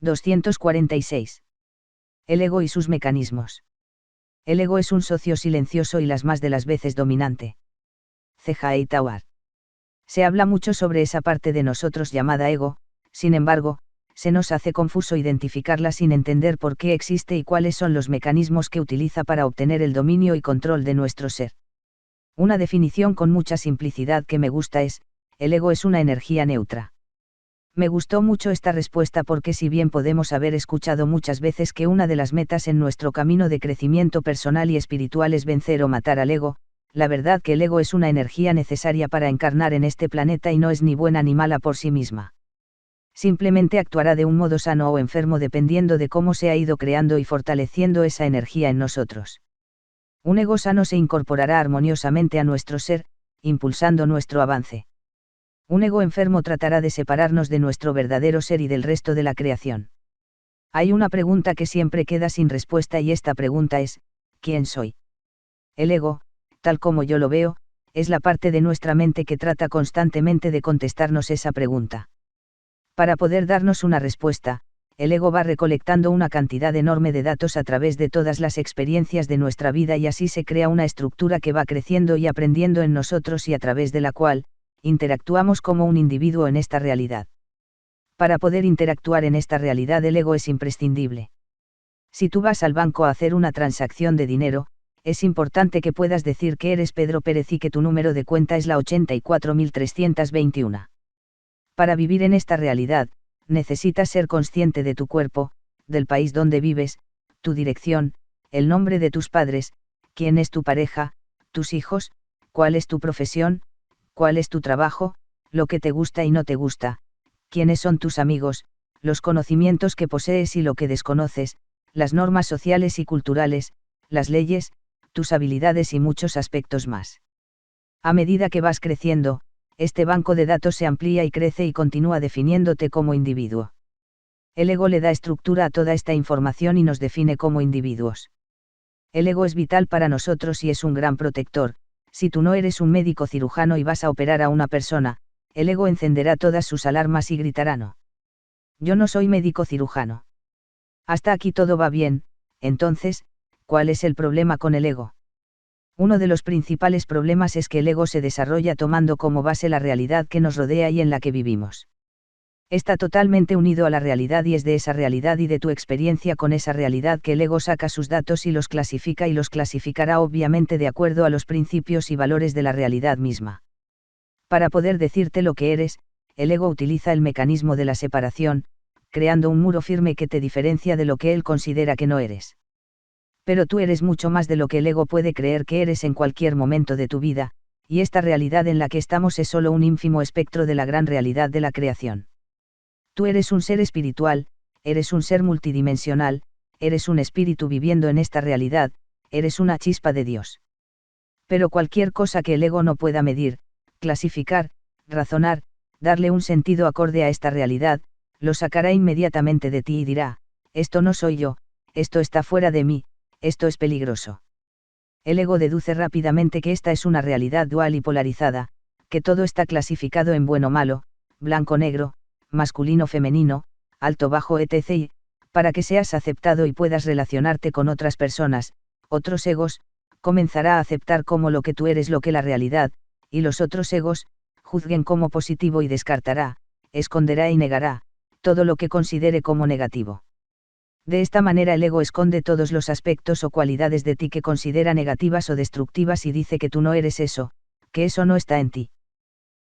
246. El ego y sus mecanismos. El ego es un socio silencioso y las más de las veces dominante. C.J. Eichauer. Se habla mucho sobre esa parte de nosotros llamada ego, sin embargo, se nos hace confuso identificarla sin entender por qué existe y cuáles son los mecanismos que utiliza para obtener el dominio y control de nuestro ser. Una definición con mucha simplicidad que me gusta es: el ego es una energía neutra. Me gustó mucho esta respuesta porque si bien podemos haber escuchado muchas veces que una de las metas en nuestro camino de crecimiento personal y espiritual es vencer o matar al ego, la verdad que el ego es una energía necesaria para encarnar en este planeta y no es ni buena ni mala por sí misma. Simplemente actuará de un modo sano o enfermo dependiendo de cómo se ha ido creando y fortaleciendo esa energía en nosotros. Un ego sano se incorporará armoniosamente a nuestro ser, impulsando nuestro avance. Un ego enfermo tratará de separarnos de nuestro verdadero ser y del resto de la creación. Hay una pregunta que siempre queda sin respuesta y esta pregunta es: ¿quién soy? El ego, tal como yo lo veo, es la parte de nuestra mente que trata constantemente de contestarnos esa pregunta. Para poder darnos una respuesta, el ego va recolectando una cantidad enorme de datos a través de todas las experiencias de nuestra vida y así se crea una estructura que va creciendo y aprendiendo en nosotros y a través de la cual interactuamos como un individuo en esta realidad. Para poder interactuar en esta realidad el ego es imprescindible. Si tú vas al banco a hacer una transacción de dinero, es importante que puedas decir que eres Pedro Pérez y que tu número de cuenta es la 84.321. Para vivir en esta realidad, necesitas ser consciente de tu cuerpo, del país donde vives, tu dirección, el nombre de tus padres, quién es tu pareja, tus hijos, cuál es tu profesión, cuál es tu trabajo, lo que te gusta y no te gusta, quiénes son tus amigos, los conocimientos que posees y lo que desconoces, las normas sociales y culturales, las leyes, tus habilidades y muchos aspectos más. A medida que vas creciendo, este banco de datos se amplía y crece y continúa definiéndote como individuo. El ego le da estructura a toda esta información y nos define como individuos. El ego es vital para nosotros y es un gran protector. Si tú no eres un médico cirujano y vas a operar a una persona, el ego encenderá todas sus alarmas y gritará: no. Yo no soy médico cirujano. Hasta aquí todo va bien. Entonces, ¿cuál es el problema con el ego? Uno de los principales problemas es que el ego se desarrolla tomando como base la realidad que nos rodea y en la que vivimos. Está totalmente unido a la realidad y es de esa realidad y de tu experiencia con esa realidad que el ego saca sus datos y los clasifica y los clasificará obviamente de acuerdo a los principios y valores de la realidad misma. Para poder decirte lo que eres, el ego utiliza el mecanismo de la separación, creando un muro firme que te diferencia de lo que él considera que no eres. Pero tú eres mucho más de lo que el ego puede creer que eres en cualquier momento de tu vida, y esta realidad en la que estamos es solo un ínfimo espectro de la gran realidad de la creación. Tú eres un ser espiritual, eres un ser multidimensional, eres un espíritu viviendo en esta realidad, eres una chispa de Dios. Pero cualquier cosa que el ego no pueda medir, clasificar, razonar, darle un sentido acorde a esta realidad, lo sacará inmediatamente de ti y dirá: esto no soy yo, esto está fuera de mí, esto es peligroso. El ego deduce rápidamente que esta es una realidad dual y polarizada, que todo está clasificado en bueno-malo, blanco-negro, masculino-femenino, alto-bajo etc. y, para que seas aceptado y puedas relacionarte con otras personas, otros egos, comenzará a aceptar como lo que tú eres lo que la realidad, y los otros egos, juzguen como positivo y descartará, esconderá y negará, todo lo que considere como negativo. De esta manera el ego esconde todos los aspectos o cualidades de ti que considera negativas o destructivas y dice que tú no eres eso, que eso no está en ti.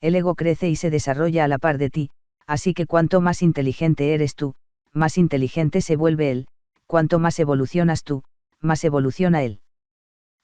El ego crece y se desarrolla a la par de ti, así que cuanto más inteligente eres tú, más inteligente se vuelve él, cuanto más evolucionas tú, más evoluciona él.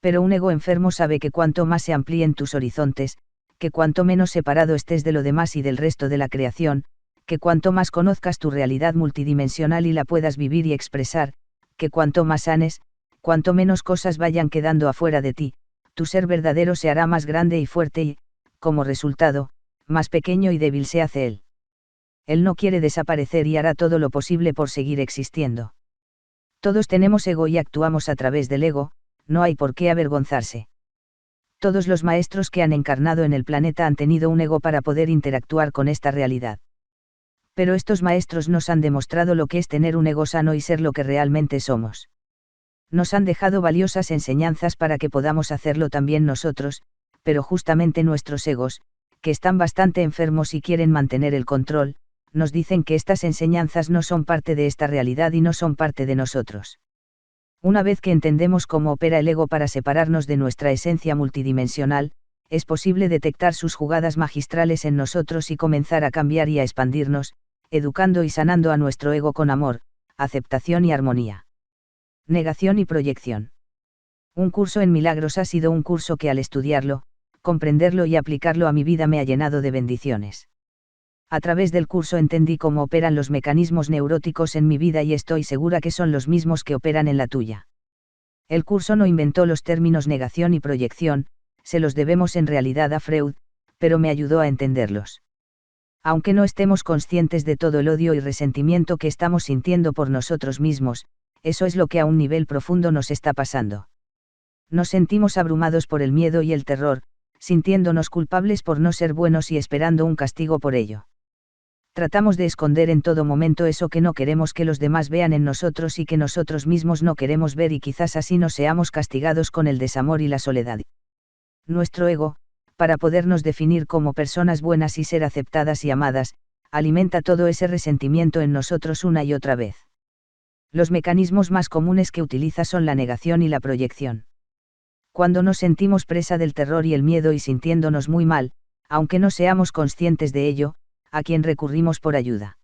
Pero un ego enfermo sabe que cuanto más se amplíen tus horizontes, que cuanto menos separado estés de lo demás y del resto de la creación, que cuanto más conozcas tu realidad multidimensional y la puedas vivir y expresar, que cuanto más sanes, cuanto menos cosas vayan quedando afuera de ti, tu ser verdadero se hará más grande y fuerte y, como resultado, más pequeño y débil se hace él. Él no quiere desaparecer y hará todo lo posible por seguir existiendo. Todos tenemos ego y actuamos a través del ego, no hay por qué avergonzarse. Todos los maestros que han encarnado en el planeta han tenido un ego para poder interactuar con esta realidad. Pero estos maestros nos han demostrado lo que es tener un ego sano y ser lo que realmente somos. Nos han dejado valiosas enseñanzas para que podamos hacerlo también nosotros, pero justamente nuestros egos, que están bastante enfermos y quieren mantener el control, nos dicen que estas enseñanzas no son parte de esta realidad y no son parte de nosotros. Una vez que entendemos cómo opera el ego para separarnos de nuestra esencia multidimensional, es posible detectar sus jugadas magistrales en nosotros y comenzar a cambiar y a expandirnos, educando y sanando a nuestro ego con amor, aceptación y armonía. Negación y proyección. Un curso en milagros ha sido un curso que al estudiarlo, comprenderlo y aplicarlo a mi vida me ha llenado de bendiciones. A través del curso entendí cómo operan los mecanismos neuróticos en mi vida y estoy segura que son los mismos que operan en la tuya. El curso no inventó los términos negación y proyección, se los debemos en realidad a Freud, pero me ayudó a entenderlos. Aunque no estemos conscientes de todo el odio y resentimiento que estamos sintiendo por nosotros mismos, eso es lo que a un nivel profundo nos está pasando. Nos sentimos abrumados por el miedo y el terror, sintiéndonos culpables por no ser buenos y esperando un castigo por ello. Tratamos de esconder en todo momento eso que no queremos que los demás vean en nosotros y que nosotros mismos no queremos ver y quizás así no seamos castigados con el desamor y la soledad. Nuestro ego, para podernos definir como personas buenas y ser aceptadas y amadas, alimenta todo ese resentimiento en nosotros una y otra vez. Los mecanismos más comunes que utiliza son la negación y la proyección. Cuando nos sentimos presa del terror y el miedo y sintiéndonos muy mal, aunque no seamos conscientes de ello, ¿a quién recurrimos por ayuda?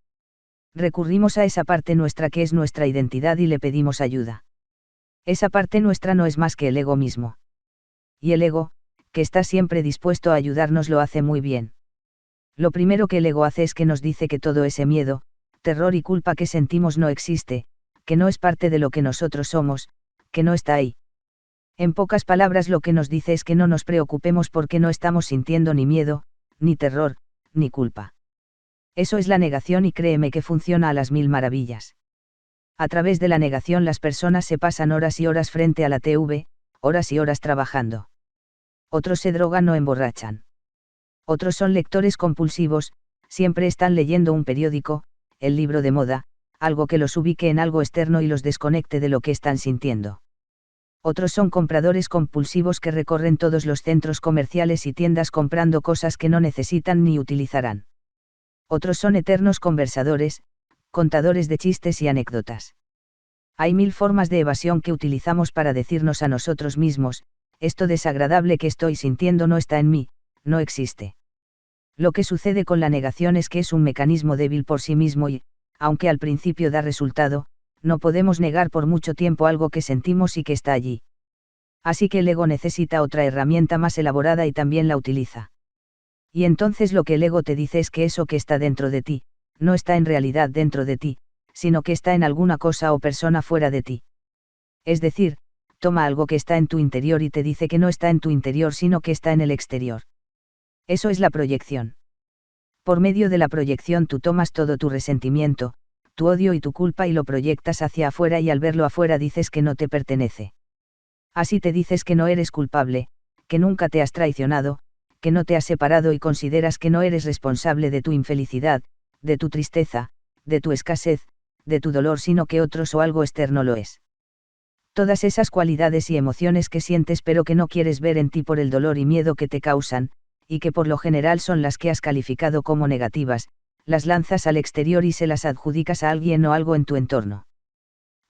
Recurrimos a esa parte nuestra que es nuestra identidad y le pedimos ayuda. Esa parte nuestra no es más que el ego mismo. Y el ego, que está siempre dispuesto a ayudarnos, lo hace muy bien. Lo primero que el ego hace es que nos dice que todo ese miedo, terror y culpa que sentimos no existe, que no es parte de lo que nosotros somos, que no está ahí. En pocas palabras, lo que nos dice es que no nos preocupemos porque no estamos sintiendo ni miedo, ni terror, ni culpa. Eso es la negación y créeme que funciona a las 1000 maravillas. A través de la negación las personas se pasan horas y horas frente a la TV, horas y horas trabajando. Otros se drogan o emborrachan. Otros son lectores compulsivos, siempre están leyendo un periódico, el libro de moda, algo que los ubique en algo externo y los desconecte de lo que están sintiendo. Otros son compradores compulsivos que recorren todos los centros comerciales y tiendas comprando cosas que no necesitan ni utilizarán. Otros son eternos conversadores, contadores de chistes y anécdotas. Hay 1000 formas de evasión que utilizamos para decirnos a nosotros mismos, esto desagradable que estoy sintiendo no está en mí, no existe. Lo que sucede con la negación es que es un mecanismo débil por sí mismo y, aunque al principio da resultado, no podemos negar por mucho tiempo algo que sentimos y que está allí. Así que el ego necesita otra herramienta más elaborada y también la utiliza. Y entonces lo que el ego te dice es que eso que está dentro de ti, no está en realidad dentro de ti, sino que está en alguna cosa o persona fuera de ti. Es decir, toma algo que está en tu interior y te dice que no está en tu interior sino que está en el exterior. Eso es la proyección. Por medio de la proyección tú tomas todo tu resentimiento, tu odio y tu culpa y lo proyectas hacia afuera y al verlo afuera dices que no te pertenece. Así te dices que no eres culpable, que nunca te has traicionado, que no te has separado y consideras que no eres responsable de tu infelicidad, de tu tristeza, de tu escasez, de tu dolor sino que otros o algo externo lo es. Todas esas cualidades y emociones que sientes pero que no quieres ver en ti por el dolor y miedo que te causan, y que por lo general son las que has calificado como negativas, las lanzas al exterior y se las adjudicas a alguien o algo en tu entorno.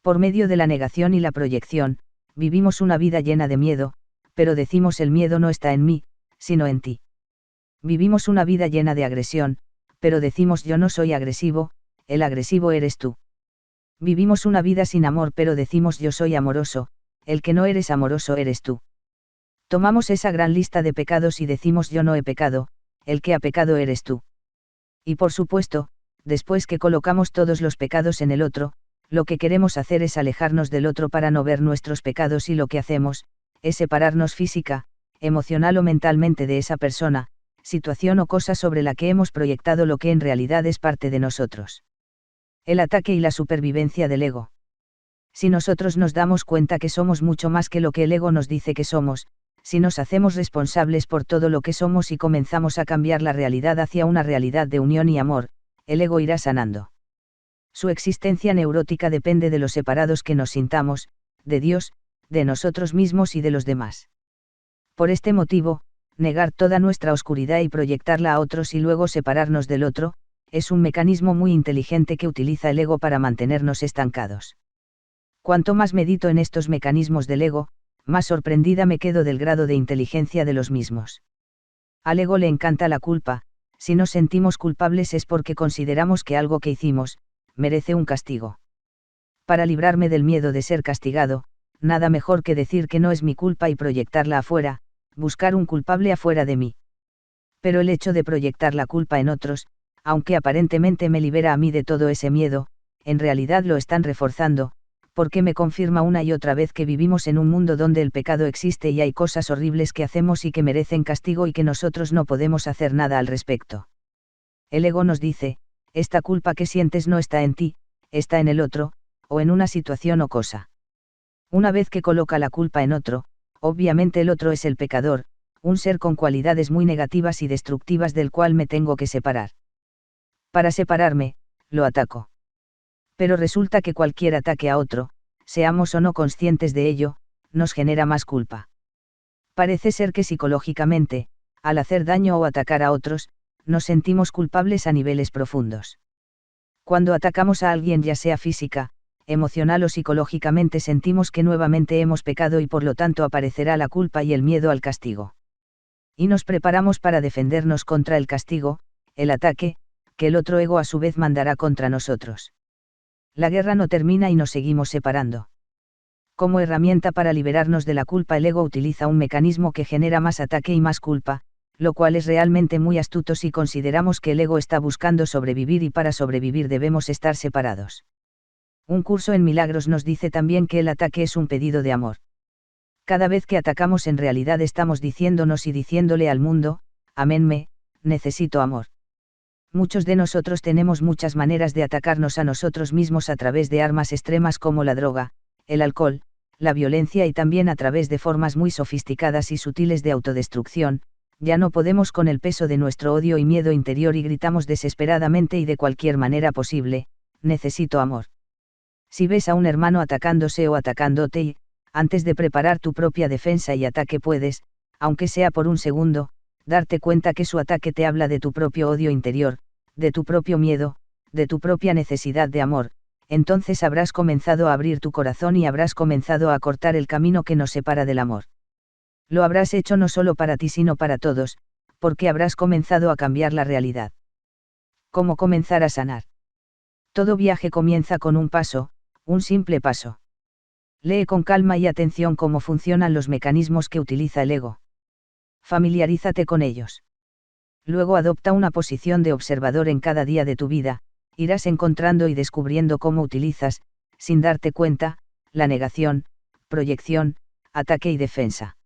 Por medio de la negación y la proyección, vivimos una vida llena de miedo, pero decimos el miedo no está en mí, sino en ti. Vivimos una vida llena de agresión, pero decimos yo no soy agresivo, el agresivo eres tú. Vivimos una vida sin amor pero decimos yo soy amoroso, el que no eres amoroso eres tú. Tomamos esa gran lista de pecados y decimos yo no he pecado, el que ha pecado eres tú. Y por supuesto, después que colocamos todos los pecados en el otro, lo que queremos hacer es alejarnos del otro para no ver nuestros pecados y lo que hacemos, es separarnos física, emocional o mentalmente de esa persona, situación o cosa sobre la que hemos proyectado lo que en realidad es parte de nosotros. El ataque y la supervivencia del ego. Si nosotros nos damos cuenta que somos mucho más que lo que el ego nos dice que somos, si nos hacemos responsables por todo lo que somos y comenzamos a cambiar la realidad hacia una realidad de unión y amor, el ego irá sanando. Su existencia neurótica depende de lo separados que nos sintamos, de Dios, de nosotros mismos y de los demás. Por este motivo, negar toda nuestra oscuridad y proyectarla a otros y luego separarnos del otro, es un mecanismo muy inteligente que utiliza el ego para mantenernos estancados. Cuanto más medito en estos mecanismos del ego, más sorprendida me quedo del grado de inteligencia de los mismos. Al ego le encanta la culpa. Si nos sentimos culpables es porque consideramos que algo que hicimos, merece un castigo. Para librarme del miedo de ser castigado, nada mejor que decir que no es mi culpa y proyectarla afuera, buscar un culpable afuera de mí. Pero el hecho de proyectar la culpa en otros, aunque aparentemente me libera a mí de todo ese miedo, en realidad lo están reforzando, porque me confirma una y otra vez que vivimos en un mundo donde el pecado existe y hay cosas horribles que hacemos y que merecen castigo y que nosotros no podemos hacer nada al respecto. El ego nos dice, esta culpa que sientes no está en ti, está en el otro, o en una situación o cosa. Una vez que coloca la culpa en otro, obviamente el otro es el pecador, un ser con cualidades muy negativas y destructivas del cual me tengo que separar. Para separarme, lo ataco. Pero resulta que cualquier ataque a otro, seamos o no conscientes de ello, nos genera más culpa. Parece ser que psicológicamente, al hacer daño o atacar a otros, nos sentimos culpables a niveles profundos. Cuando atacamos a alguien, ya sea física, emocional o psicológicamente, sentimos que nuevamente hemos pecado y por lo tanto aparecerá la culpa y el miedo al castigo. Y nos preparamos para defendernos contra el castigo, el ataque, que el otro ego a su vez mandará contra nosotros. La guerra no termina y nos seguimos separando. Como herramienta para liberarnos de la culpa, el ego utiliza un mecanismo que genera más ataque y más culpa, lo cual es realmente muy astuto si consideramos que el ego está buscando sobrevivir y para sobrevivir debemos estar separados. Un curso en milagros nos dice también que el ataque es un pedido de amor. Cada vez que atacamos en realidad estamos diciéndonos y diciéndole al mundo, amén, necesito amor. Muchos de nosotros tenemos muchas maneras de atacarnos a nosotros mismos a través de armas extremas como la droga, el alcohol, la violencia y también a través de formas muy sofisticadas y sutiles de autodestrucción. Ya no podemos con el peso de nuestro odio y miedo interior y gritamos desesperadamente y de cualquier manera posible, necesito amor. Si ves a un hermano atacándose o atacándote y, antes de preparar tu propia defensa y ataque puedes, aunque sea por un segundo, darte cuenta que su ataque te habla de tu propio odio interior, de tu propio miedo, de tu propia necesidad de amor, entonces habrás comenzado a abrir tu corazón y habrás comenzado a cortar el camino que nos separa del amor. Lo habrás hecho no solo para ti sino para todos, porque habrás comenzado a cambiar la realidad. ¿Cómo comenzar a sanar? Todo viaje comienza con un paso, un simple paso. Lee con calma y atención cómo funcionan los mecanismos que utiliza el ego. Familiarízate con ellos. Luego adopta una posición de observador en cada día de tu vida, irás encontrando y descubriendo cómo utilizas, sin darte cuenta, la negación, proyección, ataque y defensa.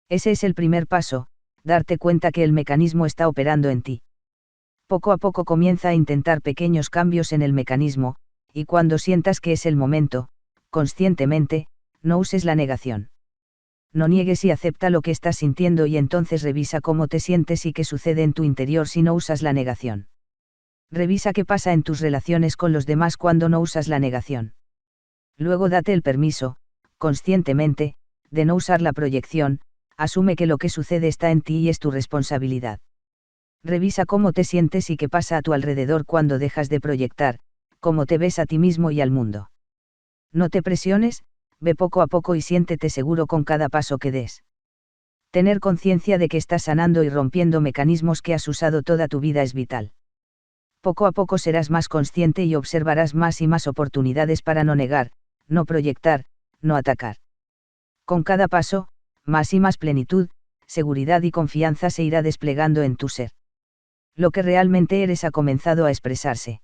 Ese es el primer paso, darte cuenta que el mecanismo está operando en ti. Poco a poco comienza a intentar pequeños cambios en el mecanismo, y cuando sientas que es el momento, conscientemente, no uses la negación. No niegues y acepta lo que estás sintiendo y entonces revisa cómo te sientes y qué sucede en tu interior si no usas la negación. Revisa qué pasa en tus relaciones con los demás cuando no usas la negación. Luego date el permiso, conscientemente, de no usar la proyección, asume que lo que sucede está en ti y es tu responsabilidad. Revisa cómo te sientes y qué pasa a tu alrededor cuando dejas de proyectar, cómo te ves a ti mismo y al mundo. No te presiones, ve poco a poco y siéntete seguro con cada paso que des. Tener conciencia de que estás sanando y rompiendo mecanismos que has usado toda tu vida es vital. Poco a poco serás más consciente y observarás más y más oportunidades para no negar, no proyectar, no atacar. Con cada paso, más y más plenitud, seguridad y confianza se irá desplegando en tu ser. Lo que realmente eres ha comenzado a expresarse.